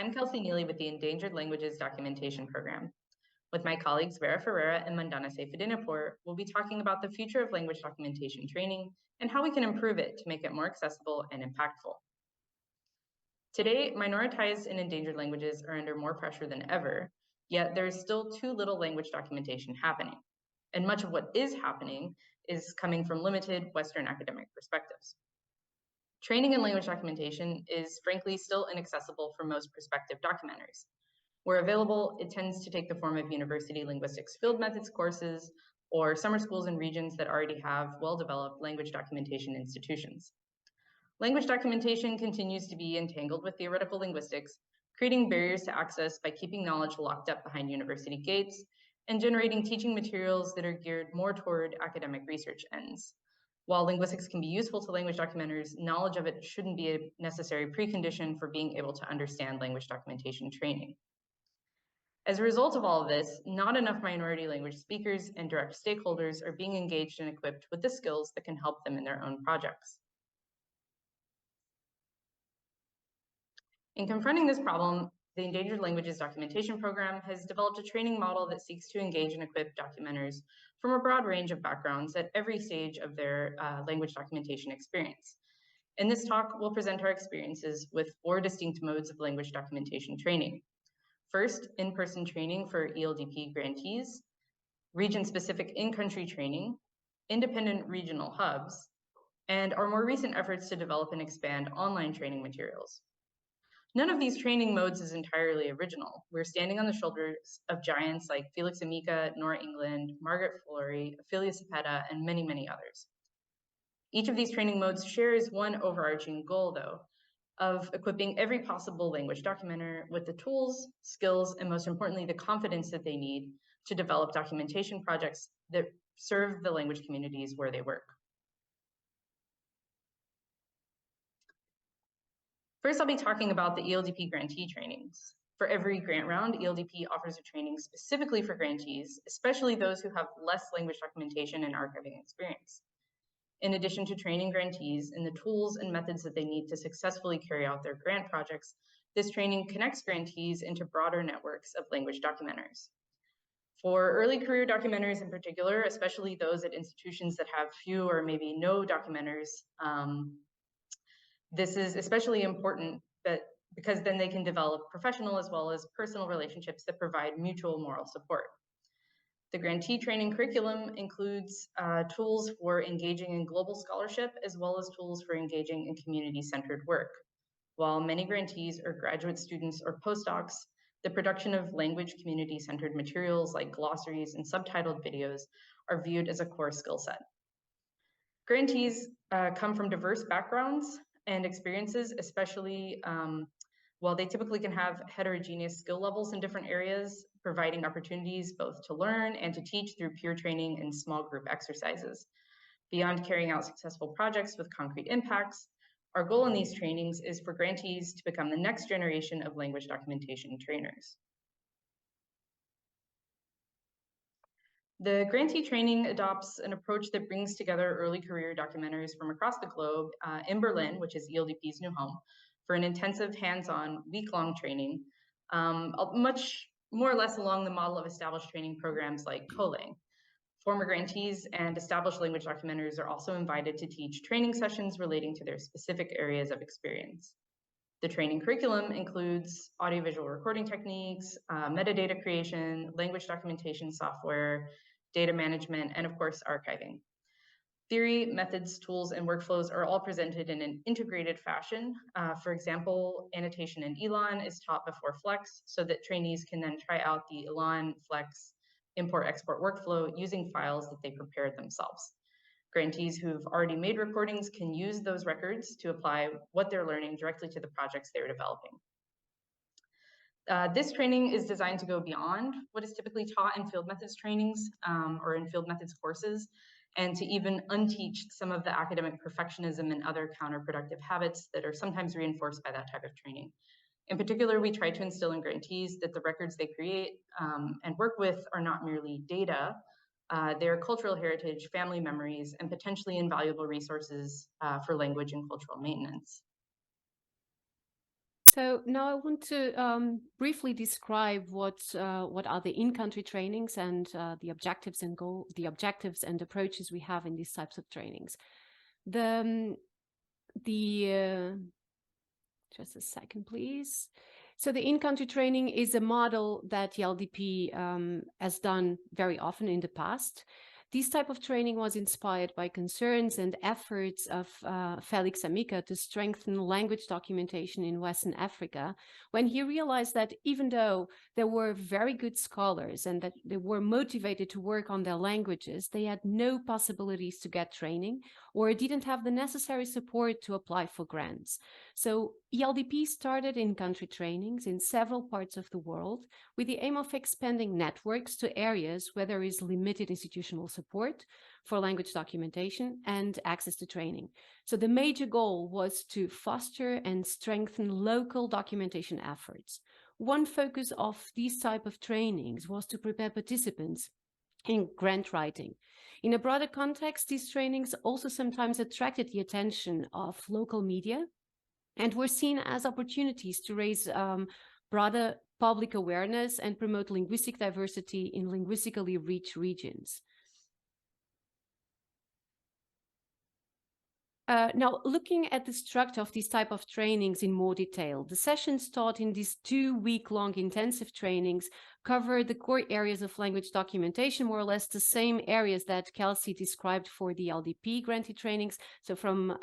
I'm Kelsey Neely with the Endangered Languages Documentation Program. With my colleagues Vera Ferreira and Mandana Seyfeddinipur, we'll be talking about the future of language documentation training and how we can improve it to make it more accessible and impactful. Today, minoritized and endangered languages are under more pressure than ever, yet there is still too little language documentation happening. And much of what is happening is coming from limited Western academic perspectives. Training in language documentation is frankly still inaccessible for most prospective documenters. Where available, it tends to take the form of university linguistics field methods courses or summer schools in regions that already have well-developed language documentation institutions. Language documentation continues to be entangled with theoretical linguistics, creating barriers to access by keeping knowledge locked up behind university gates and generating teaching materials that are geared more toward academic research ends. While linguistics can be useful to language documenters, knowledge of it shouldn't be a necessary precondition for being able to understand language documentation training. As a result of all of this, not enough minority language speakers and direct stakeholders are being engaged and equipped with the skills that can help them in their own projects. In confronting this problem, the Endangered Languages Documentation Program has developed a training model that seeks to engage and equip documenters from a broad range of backgrounds at every stage of their language documentation experience. In this talk, we'll present our experiences with 4 distinct modes of language documentation training. First, in-person training for ELDP grantees, region-specific in-country training, independent regional hubs, and our more recent efforts to develop and expand online training materials. None of these training modes is entirely original. We're standing on the shoulders of giants like Felix Amica, Nora England, Margaret Flory, Ophelia Cepeda, and many, many others. Each of these training modes shares one overarching goal, though, of equipping every possible language documenter with the tools, skills, and most importantly, the confidence that they need to develop documentation projects that serve the language communities where they work. First, I'll be talking about the ELDP grantee trainings. For every grant round, ELDP offers a training specifically for grantees, especially those who have less language documentation and archiving experience. In addition to training grantees in the tools and methods that they need to successfully carry out their grant projects, this training connects grantees into broader networks of language documenters. For early career documenters in particular, especially those at institutions that have few or maybe no documenters, this is especially important because then they can develop professional as well as personal relationships that provide mutual moral support. The grantee training curriculum includes tools for engaging in global scholarship as well as tools for engaging in community-centered work. While many grantees are graduate students or postdocs, the production of language community-centered materials like glossaries and subtitled videos are viewed as a core skill set. Grantees come from diverse backgrounds and experiences, especially while they typically can have heterogeneous skill levels in different areas, providing opportunities both to learn and to teach through peer training and small group exercises. Beyond carrying out successful projects with concrete impacts, our goal in these trainings is for grantees to become the next generation of language documentation trainers. The grantee training adopts an approach that brings together early career documenters from across the globe in Berlin, which is ELDP's new home, for an intensive hands-on week-long training, much more or less along the model of established training programs like COLANG. Former grantees and established language documenters are also invited to teach training sessions relating to their specific areas of experience. The training curriculum includes audiovisual recording techniques, metadata creation, language documentation software, data management, and of course, archiving. Theory, methods, tools, and workflows are all presented in an integrated fashion. For example, annotation in Elan is taught before Flex so that trainees can then try out the Elan, Flex, import-export workflow using files that they prepared themselves. Grantees who've already made recordings can use those records to apply what they're learning directly to the projects they're developing. This training is designed to go beyond what is typically taught in field methods trainings or in field methods courses, and to even unteach some of the academic perfectionism and other counterproductive habits that are sometimes reinforced by that type of training. In particular, we try to instill in grantees that the records they create and work with are not merely data, they're cultural heritage, family memories, and potentially invaluable resources for language and cultural maintenance. So now I want to briefly describe what are the in-country trainings and the objectives and approaches we have in these types of trainings. Just a second, please. So the in-country training is a model that ELDP has done very often in the past. This type of training was inspired by concerns and efforts of Felix Amica to strengthen language documentation in Western Africa, when he realized that even though there were very good scholars and that they were motivated to work on their languages, they had no possibilities to get training or didn't have the necessary support to apply for grants. So ELDP started in-country trainings in several parts of the world with the aim of expanding networks to areas where there is limited institutional support for language documentation and access to training. So the major goal was to foster and strengthen local documentation efforts. One focus of these type of trainings was to prepare participants in grant writing. In a broader context, these trainings also sometimes attracted the attention of local media and were seen as opportunities to raise broader public awareness and promote linguistic diversity in linguistically rich regions. Now, looking at the structure of these type of trainings in more detail, the sessions taught in these 2-week-long intensive trainings cover the core areas of language documentation, more or less the same areas that Kelsey described for the ELDP grantee trainings. So from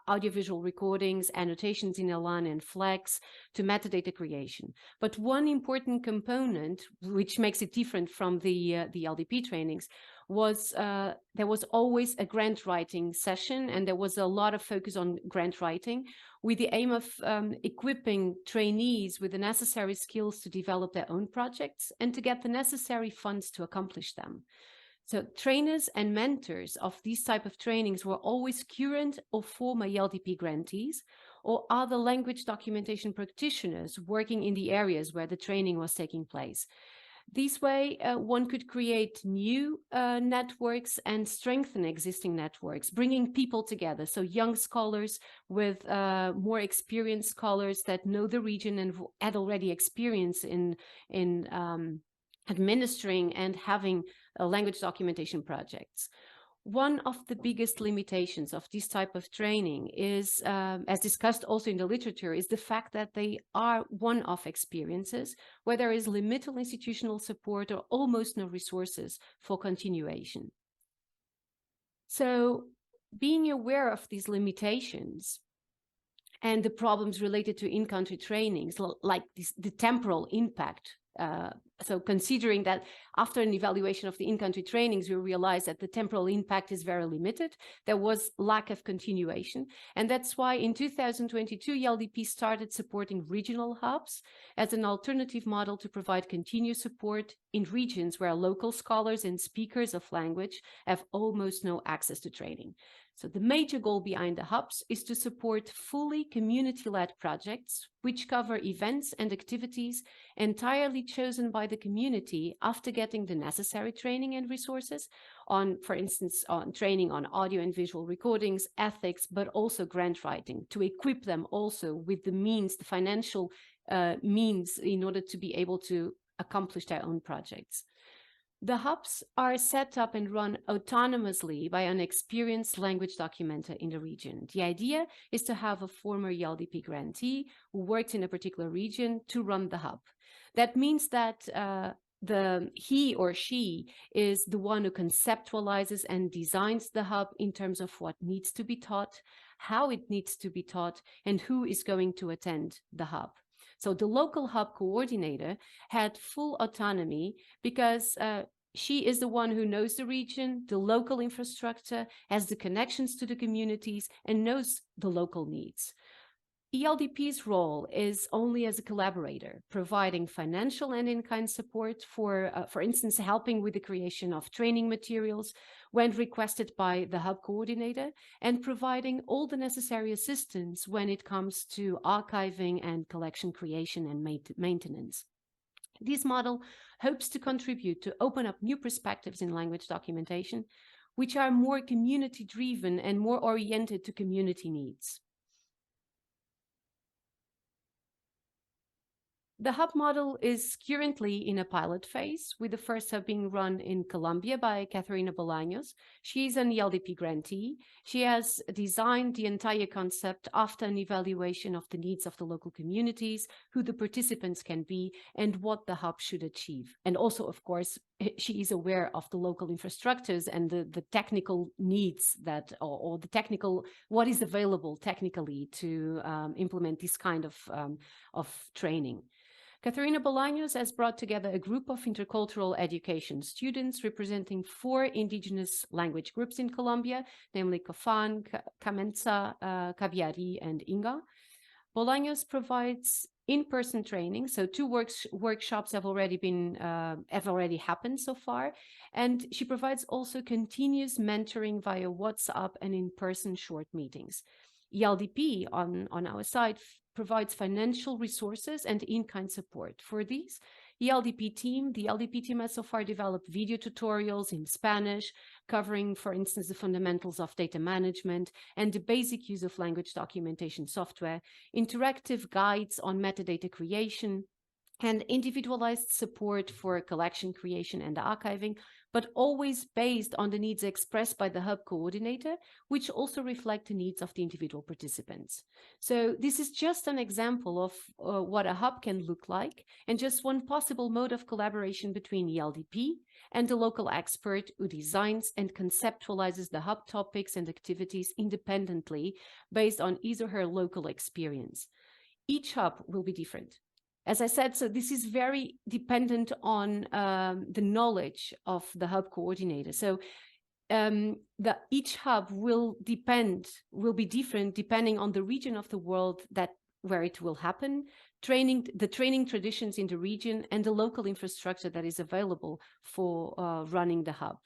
audiovisual recordings, annotations in Elan and Flex, to metadata creation. But one important component, which makes it different from the ELDP trainings, was there was always a grant writing session, and there was a lot of focus on grant writing with the aim of equipping trainees with the necessary skills to develop their own projects and to get the necessary funds to accomplish them. So trainers and mentors of these type of trainings were always current or former ELDP grantees or other language documentation practitioners working in the areas where the training was taking place. This way, one could create new networks and strengthen existing networks, bringing people together. So young scholars with more experienced scholars that know the region and had already experience in administering and having language documentation projects. One of the biggest limitations of this type of training is, as discussed also in the literature, is the fact that they are one-off experiences where there is limited institutional support or almost no resources for continuation. So being aware of these limitations and the problems related to in-country trainings, like the temporal impact. So considering that after an evaluation of the in-country trainings, we realized that the temporal impact is very limited. There was lack of continuation. And that's why in 2022, ELDP started supporting regional hubs as an alternative model to provide continuous support in regions where local scholars and speakers of language have almost no access to training. So the major goal behind the hubs is to support fully community-led projects, which cover events and activities entirely chosen by the community after getting the necessary training and resources on, for instance, on training on audio and visual recordings, ethics, but also grant writing, to equip them also with the means, the financial means in order to be able to accomplish their own projects. The hubs are set up and run autonomously by an experienced language documenter in the region. The idea is to have a former ELDP grantee who worked in a particular region to run the hub. That means that he or she is the one who conceptualizes and designs the hub in terms of what needs to be taught, how it needs to be taught, and who is going to attend the hub. So the local hub coordinator had full autonomy because she is the one who knows the region, the local infrastructure, has the connections to the communities, and knows the local needs. ELDP's role is only as a collaborator, providing financial and in-kind support for instance, helping with the creation of training materials when requested by the hub coordinator, and providing all the necessary assistance when it comes to archiving and collection creation and maintenance. This model hopes to contribute to open up new perspectives in language documentation, which are more community-driven and more oriented to community needs. The hub model is currently in a pilot phase, with the first hub being run in Colombia by Caterina Bolaños. She's an ELDP grantee. She has designed the entire concept after an evaluation of the needs of the local communities, who the participants can be, and what the hub should achieve. And also, of course, she is aware of the local infrastructures and the technical needs that, or the technical, what is available technically to implement this kind of training. Caterina Bolaños has brought together a group of intercultural education students representing 4 indigenous language groups in Colombia, namely Cofán, Camenza, Caviari, and Inga. Bolaños provides in-person training, so 2 workshops have already happened so far, and she provides also continuous mentoring via WhatsApp and in-person short meetings. ELDP on our side provides financial resources and in-kind support for these. The ELDP team has so far developed video tutorials in Spanish, covering, for instance, the fundamentals of data management and the basic use of language documentation software, interactive guides on metadata creation, and individualized support for collection creation and archiving, but always based on the needs expressed by the hub coordinator, which also reflect the needs of the individual participants. So this is just an example of what a hub can look like, and just one possible mode of collaboration between ELDP and the local expert who designs and conceptualizes the hub topics and activities independently based on his or her local experience. Each hub will be different. As I said, so this is very dependent on the knowledge of the hub coordinator. So each hub will be different depending on the region of the world where it will happen, the training traditions in the region, and the local infrastructure that is available for running the hub.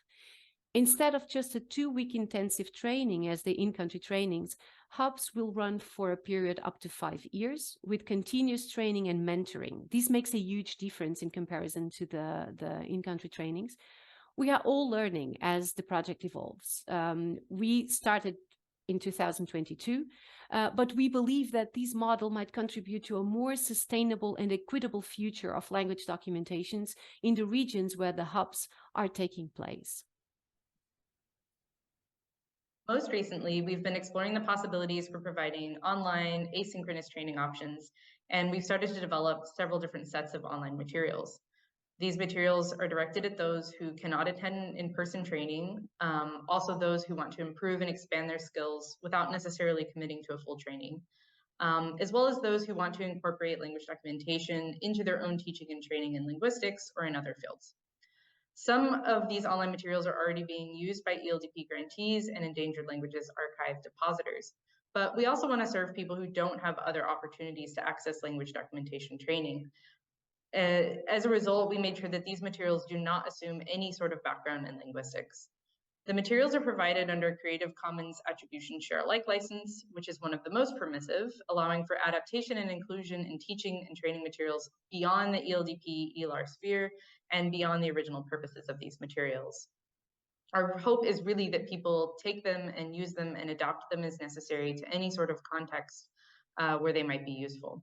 Instead of just a 2-week intensive training as the in-country trainings, hubs will run for a period up to 5 years with continuous training and mentoring. This makes a huge difference in comparison to the in-country trainings. We are all learning as the project evolves. We started in 2022, but we believe that this model might contribute to a more sustainable and equitable future of language documentations in the regions where the hubs are taking place. Most recently, we've been exploring the possibilities for providing online asynchronous training options, and we've started to develop several different sets of online materials. These materials are directed at those who cannot attend in-person training, also those who want to improve and expand their skills without necessarily committing to a full training, as well as those who want to incorporate language documentation into their own teaching and training in linguistics or in other fields. Some of these online materials are already being used by ELDP grantees and Endangered Languages Archive depositors, but we also want to serve people who don't have other opportunities to access language documentation training. As a result, we made sure that these materials do not assume any sort of background in linguistics. The materials are provided under Creative Commons Attribution Share Alike license, which is one of the most permissive, allowing for adaptation and inclusion in teaching and training materials beyond the ELDP ELR sphere and beyond the original purposes of these materials. Our hope is really that people take them and use them and adapt them as necessary to any sort of context where they might be useful.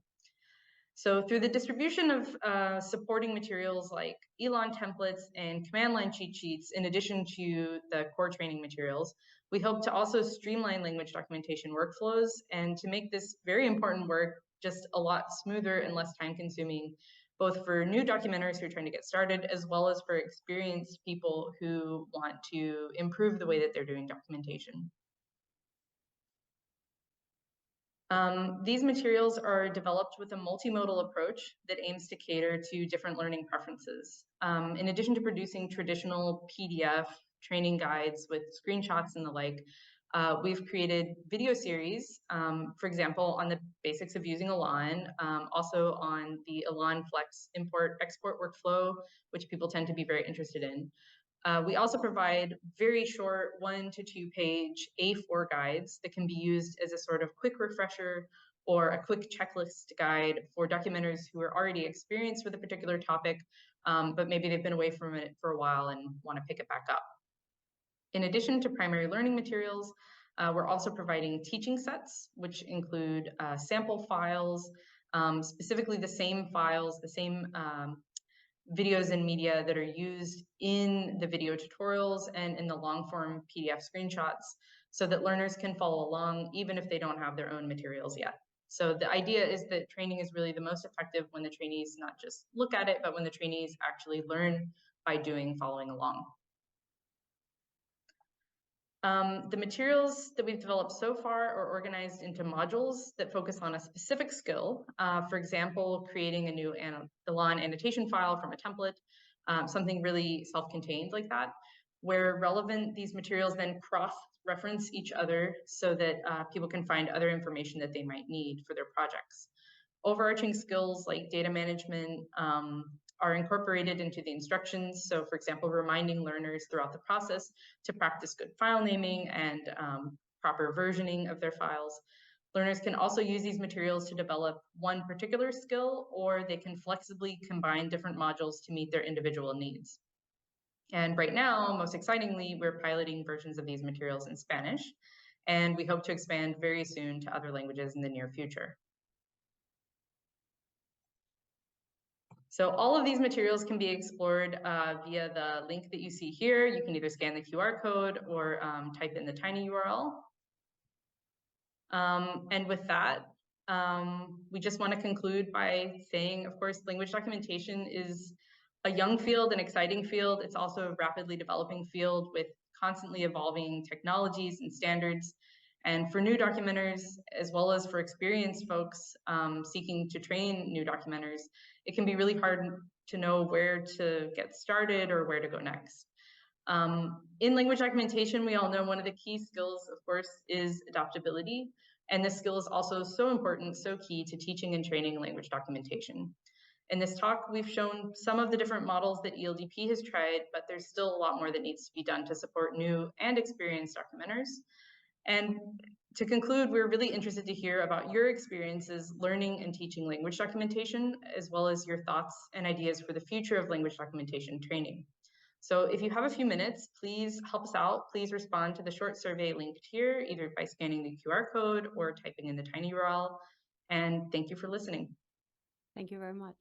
So through the distribution of supporting materials like Elon templates and command line cheat sheets, in addition to the core training materials, we hope to also streamline language documentation workflows and to make this very important work just a lot smoother and less time consuming, both for new documenters who are trying to get started, as well as for experienced people who want to improve the way that they're doing documentation. These materials are developed with a multimodal approach that aims to cater to different learning preferences. In addition to producing traditional PDF training guides with screenshots and the like, we've created video series, for example, on the basics of using Elan, also on the Elan Flex import-export workflow, which people tend to be very interested in. We also provide very short 1 to 2 page A4 guides that can be used as a sort of quick refresher or a quick checklist guide for documenters who are already experienced with a particular topic, but maybe they've been away from it for a while and want to pick it back up. In addition to primary learning materials, we're also providing teaching sets, which include sample files, specifically the same files, the same videos and media that are used in the video tutorials and in the long form PDF screenshots, so that learners can follow along even if they don't have their own materials yet. So the idea is that training is really the most effective when the trainees not just look at it, but when the trainees actually learn by doing, following along. The materials that we've developed so far are organized into modules that focus on a specific skill. For example, creating a new the law and annotation file from a template, something really self-contained like that. Where relevant, these materials then cross-reference each other so that people can find other information that they might need for their projects. Overarching skills like data management are incorporated into the instructions. So for example, reminding learners throughout the process to practice good file naming and proper versioning of their files. Learners can also use these materials to develop one particular skill, or they can flexibly combine different modules to meet their individual needs. And right now, most excitingly, we're piloting versions of these materials in Spanish, and we hope to expand very soon to other languages in the near future. So all of these materials can be explored via the link that you see here. You can either scan the QR code or type in the tiny URL. And with that, we just want to conclude by saying, of course, language documentation is a young field, an exciting field. It's also a rapidly developing field with constantly evolving technologies and standards. And for new documenters, as well as for experienced folks seeking to train new documenters, it can be really hard to know where to get started or where to go next. In language documentation, we all know one of the key skills, of course, is adaptability. And this skill is also so important, so key to teaching and training language documentation. In this talk, we've shown some of the different models that ELDP has tried, but there's still a lot more that needs to be done to support new and experienced documenters. And to conclude, we're really interested to hear about your experiences learning and teaching language documentation, as well as your thoughts and ideas for the future of language documentation training. So if you have a few minutes, please help us out. Please respond to the short survey linked here, either by scanning the QR code or typing in the tiny URL. And thank you for listening. Thank you very much.